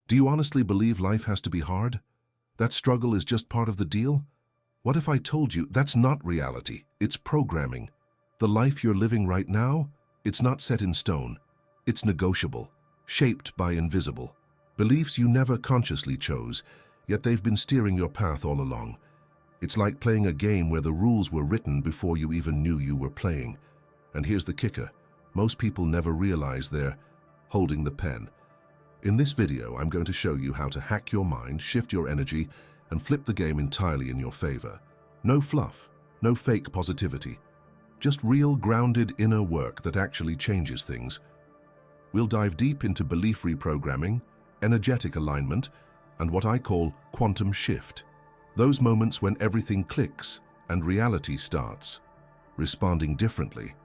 Do you honestly believe life has to be hard? That struggle is just part of the deal? What if I told you that's not reality, it's programming? The life you're living right now, it's not set in stone. It's negotiable, shaped by invisible beliefs you never consciously chose, yet they've been steering your path all along. It's like playing a game where the rules were written before you even knew you were playing. And here's the kicker. Most people never realize they're holding the pen. In this video, I'm going to show you how to hack your mind, shift your energy, and flip the game entirely in your favor. No fluff, no fake positivity. Just real, grounded inner work that actually changes things. We'll dive deep into belief reprogramming, energetic alignment, and what I call quantum shift. Those moments when everything clicks and reality starts responding differently.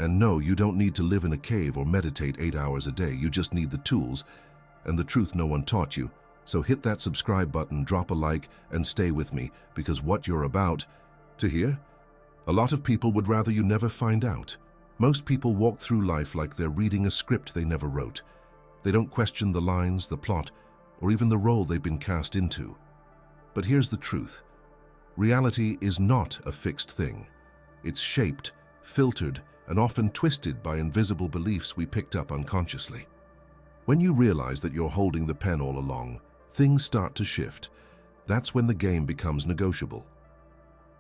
And no, you don't need to live in a cave or meditate 8 hours a day. You just need the tools and the truth no one taught you. So hit that subscribe button, drop a like, and stay with me, because what you're about to hear, a lot of people would rather you never find out. Most people walk through life like they're reading a script they never wrote. They don't question the lines, the plot, or even the role they've been cast into. But here's the truth. Reality is not a fixed thing. It's shaped, filtered, and often twisted by invisible beliefs we picked up unconsciously. When you realize that you're holding the pen all along, things start to shift. That's when the game becomes negotiable.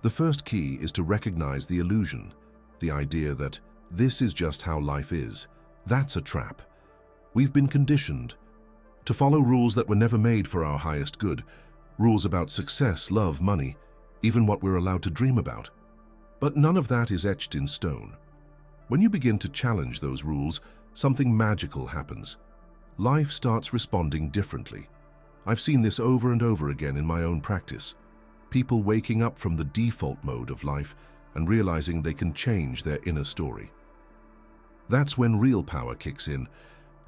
The first key is to recognize the illusion, the idea that this is just how life is. That's a trap. We've been conditioned to follow rules that were never made for our highest good, rules about success, love, money, even what we're allowed to dream about. But none of that is etched in stone. When you begin to challenge those rules, something magical happens. Life starts responding differently. I've seen this over and over again in my own practice. People waking up from the default mode of life and realizing they can change their inner story. That's when real power kicks in.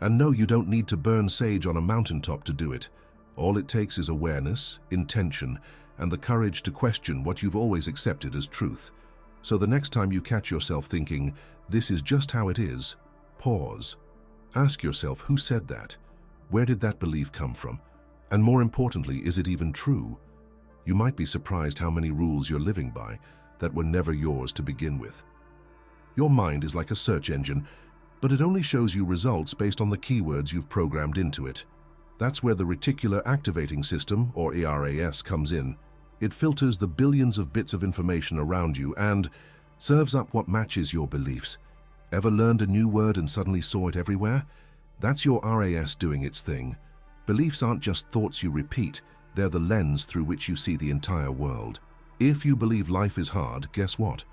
And no, you don't need to burn sage on a mountaintop to do it. All it takes is awareness, intention, and the courage to question what you've always accepted as truth. So the next time you catch yourself thinking, this is just how it is, pause. Ask yourself, who said that? Where did that belief come from? And more importantly, is it even true? You might be surprised how many rules you're living by that were never yours to begin with. Your mind is like a search engine, but it only shows you results based on the keywords you've programmed into it. That's where the Reticular Activating System, or RAS, comes in. It filters the billions of bits of information around you and serves up what matches your beliefs. Ever learned a new word and suddenly saw it everywhere? That's your RAS doing its thing. Beliefs aren't just thoughts you repeat, they're the lens through which you see the entire world. If you believe life is hard, guess what?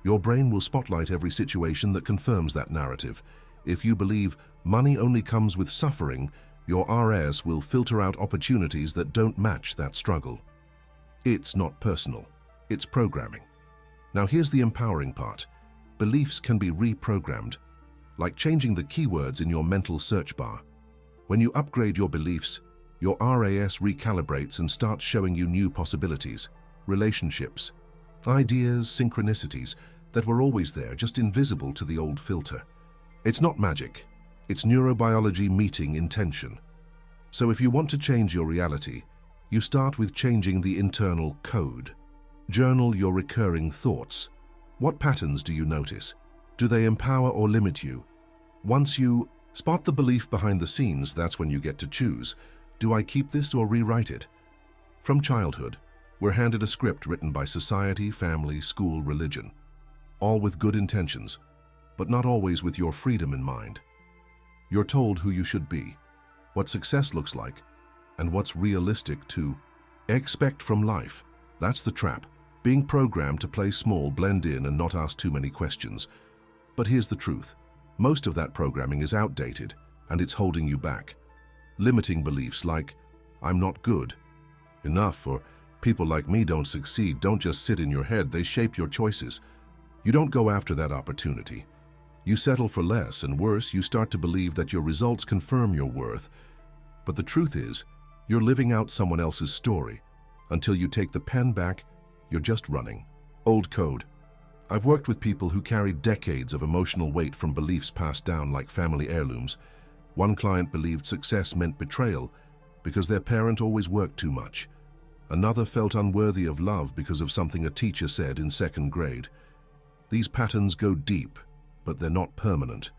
Your brain will spotlight every situation that confirms that narrative. If you believe money only comes with suffering, your RAS will filter out opportunities that don't match that struggle. It's not personal, it's programming. Now here's the empowering part. Beliefs can be reprogrammed, like changing the keywords in your mental search bar. When you upgrade your beliefs, your RAS recalibrates and starts showing you new possibilities, relationships, ideas, synchronicities that were always there, just invisible to the old filter. It's not magic, it's neurobiology meeting intention. So if you want to change your reality, you start with changing the internal code. Journal your recurring thoughts. What patterns do you notice? Do they empower or limit you? Once you spot the belief behind the scenes, that's when you get to choose. Do I keep this or rewrite it? From childhood, we're handed a script written by society, family, school, religion, all with good intentions, but not always with your freedom in mind. You're told who you should be, what success looks like, and what's realistic to expect from life. That's the trap, being programmed to play small, blend in, and not ask too many questions. But here's the truth. Most of that programming is outdated, and it's holding you back. Limiting beliefs like, I'm not good enough, or people like me don't succeed, don't just sit in your head, they shape your choices. You don't go after that opportunity. You settle for less, and worse, you start to believe that your results confirm your worth. But the truth is, you're living out someone else's story. Until you take the pen back, you're just running. Old code. I've worked with people who carried decades of emotional weight from beliefs passed down like family heirlooms. One client believed success meant betrayal, because their parent always worked too much. Another felt unworthy of love because of something a teacher said in second grade. These patterns go deep, but they're not permanent.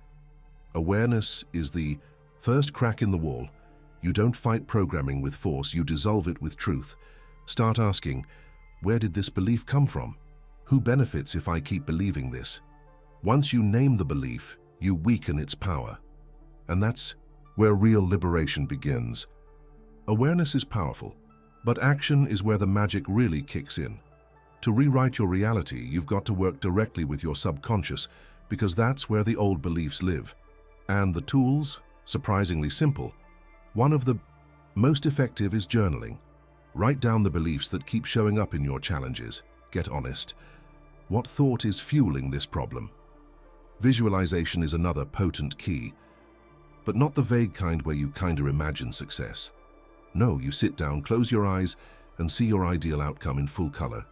Awareness is the first crack in the wall. You don't fight programming with force, you dissolve it with truth. Start asking, where did this belief come from? Who benefits if I keep believing this? Once you name the belief, you weaken its power. And that's where real liberation begins. Awareness is powerful, but action is where the magic really kicks in. To rewrite your reality, you've got to work directly with your subconscious, because that's where the old beliefs live. And the tools, surprisingly simple. One of the most effective is journaling. Write down the beliefs that keep showing up in your challenges. Get honest. What thought is fueling this problem? Visualization is another potent key, but not the vague kind where you kinda imagine success. No, you sit down, close your eyes, and see your ideal outcome in full color.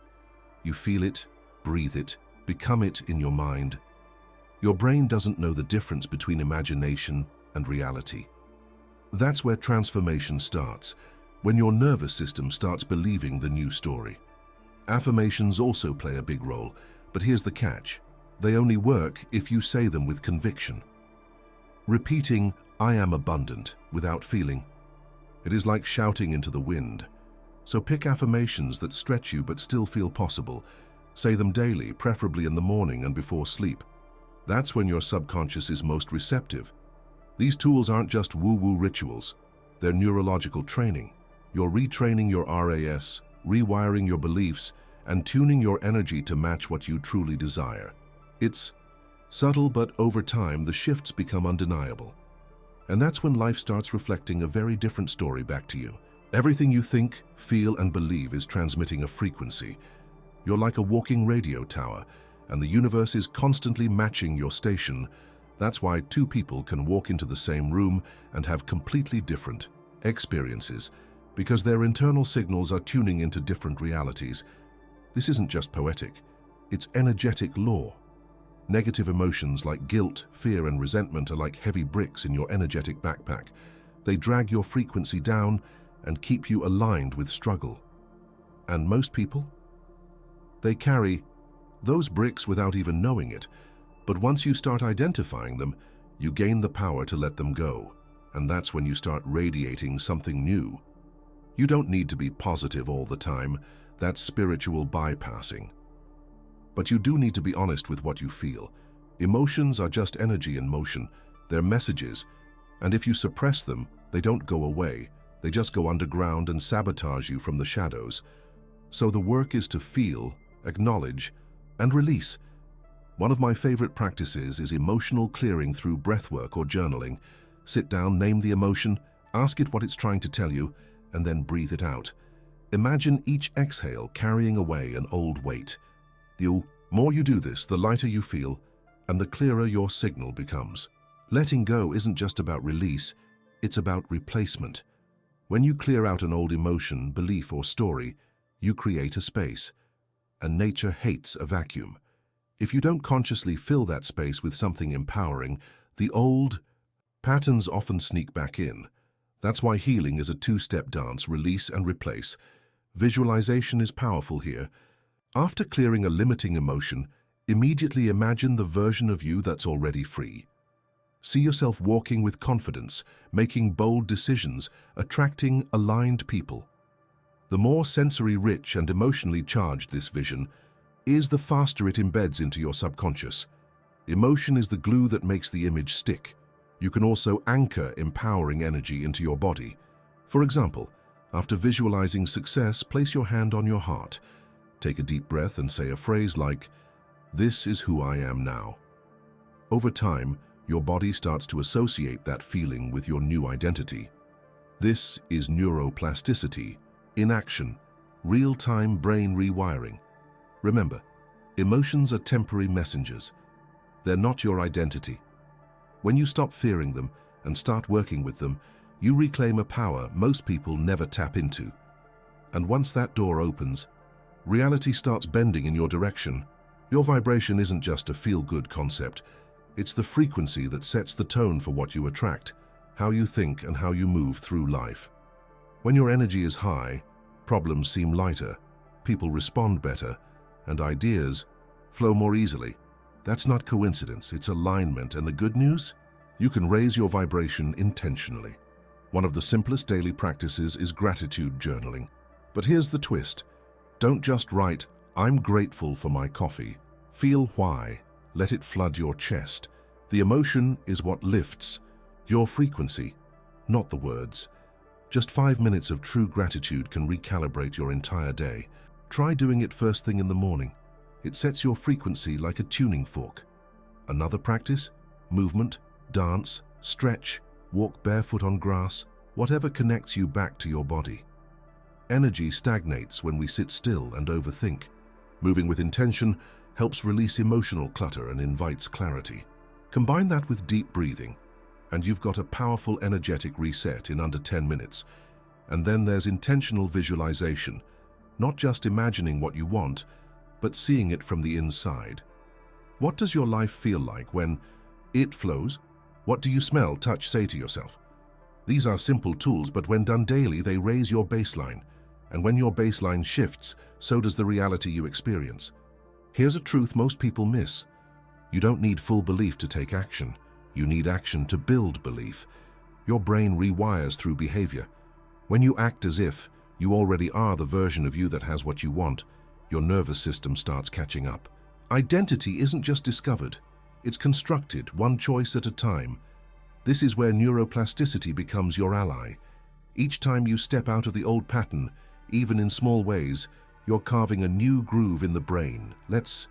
You feel it, breathe it, become it in your mind. Your brain doesn't know the difference between imagination and reality. That's where transformation starts, when your nervous system starts believing the new story. Affirmations also play a big role, but here's the catch. They only work if you say them with conviction. Repeating, "I am abundant," without feeling. It is like shouting into the wind. So pick affirmations that stretch you but still feel possible. Say them daily, preferably in the morning and before sleep. That's when your subconscious is most receptive. These tools aren't just woo-woo rituals. They're neurological training. You're retraining your RAS, rewiring your beliefs, and tuning your energy to match what you truly desire. It's subtle, but over time, the shifts become undeniable. And that's when life starts reflecting a very different story back to you. Everything you think, feel, and believe is transmitting a frequency. You're like a walking radio tower, and the universe is constantly matching your station. That's why two people can walk into the same room and have completely different experiences, because their internal signals are tuning into different realities. This isn't just poetic, it's energetic law. Negative emotions like guilt, fear, and resentment are like heavy bricks in your energetic backpack. They drag your frequency down and keep you aligned with struggle. And most people? They carry those bricks without even knowing it. But once you start identifying them, you gain the power to let them go. And that's when you start radiating something new. You don't need to be positive all the time. That's spiritual bypassing. But you do need to be honest with what you feel. Emotions are just energy in motion. They're messages. And if you suppress them, they don't go away. They just go underground and sabotage you from the shadows. So the work is to feel, acknowledge, and release. One of my favorite practices is emotional clearing through breathwork or journaling. Sit down, name the emotion, ask it what it's trying to tell you, and then breathe it out. Imagine each exhale carrying away an old weight. The more you do this, the lighter you feel, and the clearer your signal becomes. Letting go isn't just about release, it's about replacement. When you clear out an old emotion, belief, or story, you create a space. And nature hates a vacuum. If you don't consciously fill that space with something empowering, the old patterns often sneak back in. That's why healing is a two-step dance: release and replace. Visualization is powerful here. After clearing a limiting emotion, immediately imagine the version of you that's already free. See yourself walking with confidence, making bold decisions, attracting aligned people. The more sensory-rich and emotionally charged this vision is, the faster it embeds into your subconscious. Emotion is the glue that makes the image stick. You can also anchor empowering energy into your body. For example, after visualizing success, place your hand on your heart. Take a deep breath and say a phrase like, "This is who I am now." Over time, your body starts to associate that feeling with your new identity. This is neuroplasticity in action, real-time brain rewiring. Remember, emotions are temporary messengers. They're not your identity. When you stop fearing them and start working with them, you reclaim a power most people never tap into. And once that door opens, reality starts bending in your direction. Your vibration isn't just a feel-good concept. It's the frequency that sets the tone for what you attract, how you think, and how you move through life. When your energy is high, problems seem lighter, people respond better, and ideas flow more easily. That's not coincidence, it's alignment. And the good news? You can raise your vibration intentionally. One of the simplest daily practices is gratitude journaling. But here's the twist. Don't just write, "I'm grateful for my coffee." Feel why. Let it flood your chest. The emotion is what lifts your frequency, not the words. Just 5 minutes of true gratitude can recalibrate your entire day. Try doing it first thing in the morning. It sets your frequency like a tuning fork. Another practice? Movement, dance, stretch, walk barefoot on grass, whatever connects you back to your body. Energy stagnates when we sit still and overthink. Moving with intention helps release emotional clutter and invites clarity. Combine that with deep breathing, and you've got a powerful energetic reset in under 10 minutes. And then there's intentional visualization, not just imagining what you want, but seeing it from the inside. What does your life feel like when it flows? What do you smell, touch, say to yourself? These are simple tools, but when done daily, they raise your baseline. And when your baseline shifts, so does the reality you experience. Here's a truth most people miss. You don't need full belief to take action. You need action to build belief. Your brain rewires through behavior. When you act as if you already are the version of you that has what you want, your nervous system starts catching up. Identity isn't just discovered. It's constructed, one choice at a time. This is where neuroplasticity becomes your ally. Each time you step out of the old pattern, even in small ways, you're carving a new groove in the brain. Let's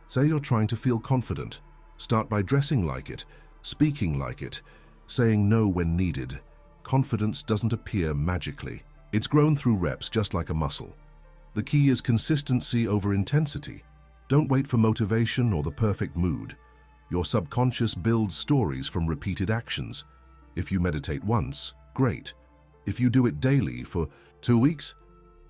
say you're trying to feel confident. Start by dressing like it, speaking like it, saying no when needed. Confidence doesn't appear magically. It's grown through reps, just like a muscle. The key is consistency over intensity. Don't wait for motivation or the perfect mood. Your subconscious builds stories from repeated actions. If you meditate once, great. If you do it daily for 2 weeks,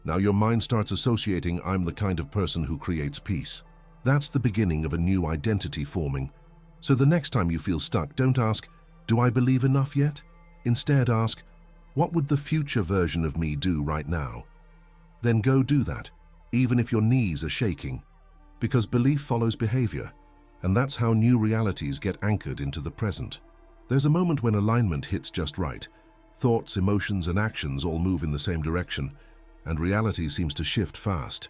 now your mind starts associating, "I'm the kind of person who creates peace." That's the beginning of a new identity forming. So the next time you feel stuck, don't ask, "Do I believe enough yet?" Instead ask, "What would the future version of me do right now?" Then go do that, even if your knees are shaking. Because belief follows behavior, and that's how new realities get anchored into the present. There's a moment when alignment hits just right. Thoughts, emotions, and actions all move in the same direction, and reality seems to shift fast.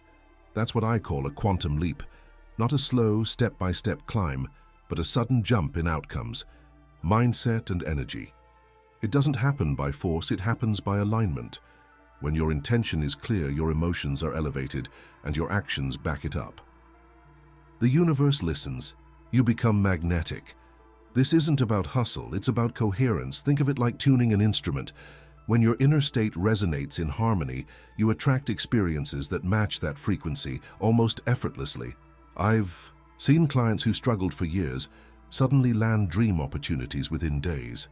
That's what I call a quantum leap. Not a slow, step-by-step climb, but a sudden jump in outcomes, mindset, and energy. It doesn't happen by force, it happens by alignment. When your intention is clear, your emotions are elevated, and your actions back it up. The universe listens. You become magnetic. This isn't about hustle, it's about coherence. Think of it like tuning an instrument. When your inner state resonates in harmony, you attract experiences that match that frequency almost effortlessly. I've seen clients who struggled for years suddenly land dream opportunities within days,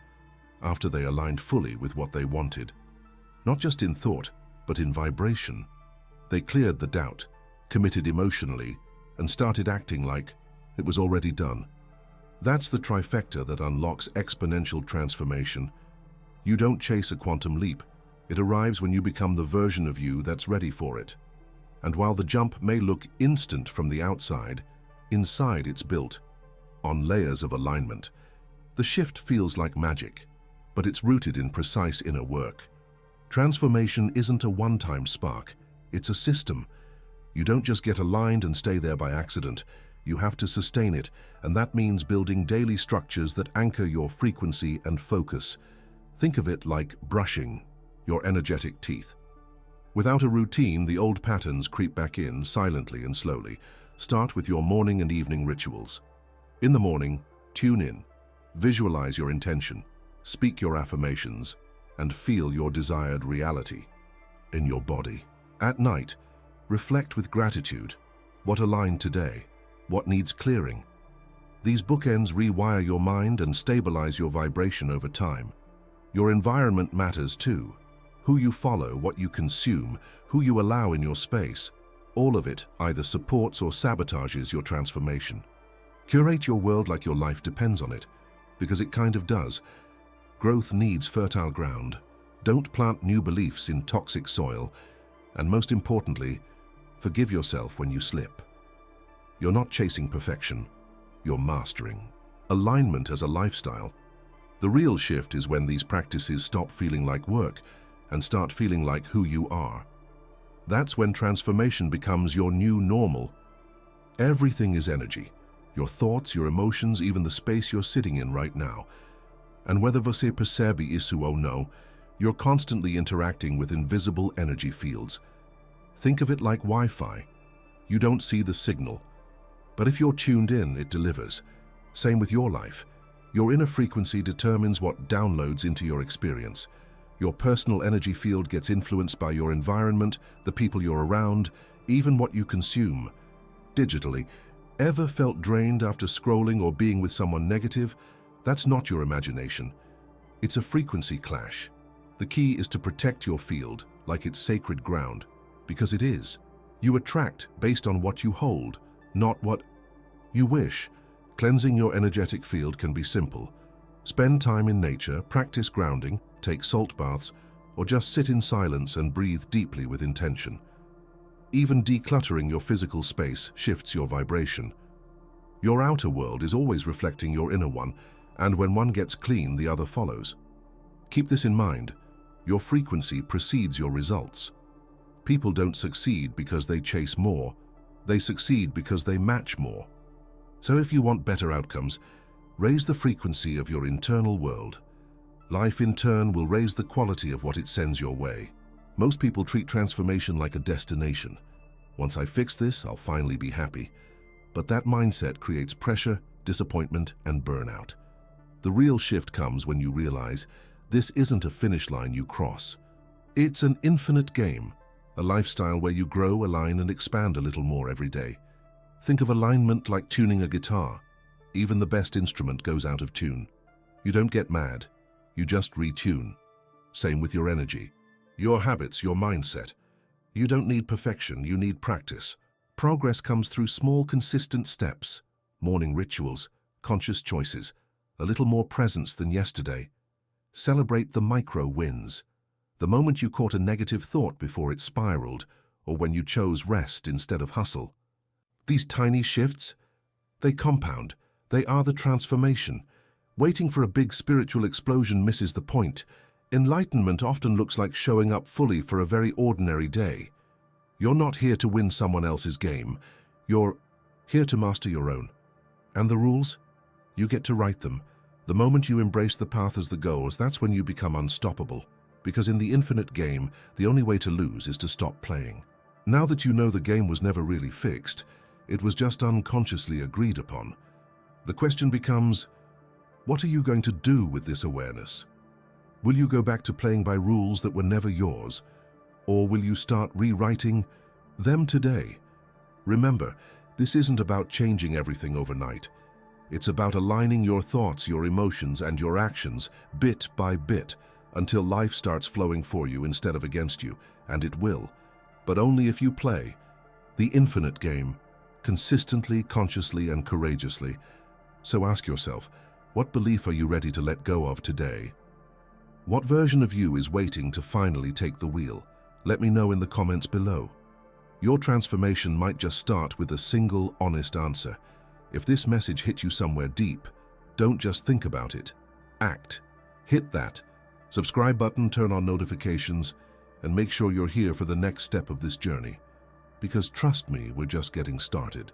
after they aligned fully with what they wanted. Not just in thought, but in vibration. They cleared the doubt, committed emotionally, and started acting like it was already done. That's the trifecta that unlocks exponential transformation. You don't chase a quantum leap. It arrives when you become the version of you that's ready for it. And while the jump may look instant from the outside, inside it's built on layers of alignment. The shift feels like magic, but it's rooted in precise inner work. Transformation isn't a one-time spark, it's a system. You don't just get aligned and stay there by accident. You have to sustain it, and that means building daily structures that anchor your frequency and focus. Think of it like brushing your energetic teeth. Without a routine, the old patterns creep back in silently and slowly. Start with your morning and evening rituals. In the morning, tune in, visualize your intention, speak your affirmations, and feel your desired reality in your body. At night, reflect with gratitude. What aligned today? What needs clearing? These bookends rewire your mind and stabilize your vibration over time. Your environment matters too. Who you follow, what you consume, who you allow in your space, all of it either supports or sabotages your transformation. Curate your world like your life depends on it, because it kind of does. Growth needs fertile ground. Don't plant new beliefs in toxic soil. And most importantly, forgive yourself when you slip. You're not chasing perfection. You're mastering alignment as a lifestyle. The real shift is when these practices stop feeling like work and start feeling like who you are. That's when transformation becomes your new normal. Everything is energy. Your thoughts, your emotions, even the space you're sitting in right now. And whether você percebe isso ou não, you're constantly interacting with invisible energy fields. Think of it like Wi-Fi. You don't see the signal, but if you're tuned in, it delivers. Same with your life. Your inner frequency determines what downloads into your experience. Your personal energy field gets influenced by your environment, the people you're around, even what you consume. Digitally, ever felt drained after scrolling or being with someone negative? That's not your imagination. It's a frequency clash. The key is to protect your field like it's sacred ground, because it is. You attract based on what you hold, not what you wish. Cleansing your energetic field can be simple. Spend time in nature, practice grounding, take salt baths, or just sit in silence and breathe deeply with intention. Even decluttering your physical space shifts your vibration. Your outer world is always reflecting your inner one, and when one gets clean, the other follows. Keep this in mind. Your frequency precedes your results. People don't succeed because they chase more. They succeed because they match more. So if you want better outcomes, raise the frequency of your internal world. Life in turn will raise the quality of what it sends your way. Most people treat transformation like a destination. Once I fix this, I'll finally be happy. But that mindset creates pressure, disappointment, and burnout. The real shift comes when you realize this isn't a finish line you cross. It's an infinite game, a lifestyle where you grow, align, and expand a little more every day. Think of alignment like tuning a guitar. Even the best instrument goes out of tune. You don't get mad, you just retune. Same with your energy, your habits, your mindset. You don't need perfection, you need practice. Progress comes through small, consistent steps, morning rituals, conscious choices, a little more presence than yesterday. Celebrate the micro wins. The moment you caught a negative thought before it spiraled, or when you chose rest instead of hustle. These tiny shifts, they compound. They are the transformation. Waiting for a big spiritual explosion misses the point. Enlightenment often looks like showing up fully for a very ordinary day. You're not here to win someone else's game. You're here to master your own. And the rules? You get to write them. The moment you embrace the path as the goals, that's when you become unstoppable. Because in the infinite game, the only way to lose is to stop playing. Now that you know the game was never really fixed, it was just unconsciously agreed upon. The question becomes, what are you going to do with this awareness? Will you go back to playing by rules that were never yours? Or will you start rewriting them today? Remember, this isn't about changing everything overnight. It's about aligning your thoughts, your emotions, and your actions bit by bit until life starts flowing for you instead of against you, and it will. But only if you play the infinite game, consistently, consciously, and courageously. So ask yourself, what belief are you ready to let go of today? What version of you is waiting to finally take the wheel? Let me know in the comments below. Your transformation might just start with a single, honest answer. If this message hit you somewhere deep, don't just think about it. Act. Hit that subscribe button, turn on notifications, and make sure you're here for the next step of this journey. Because trust me, we're just getting started.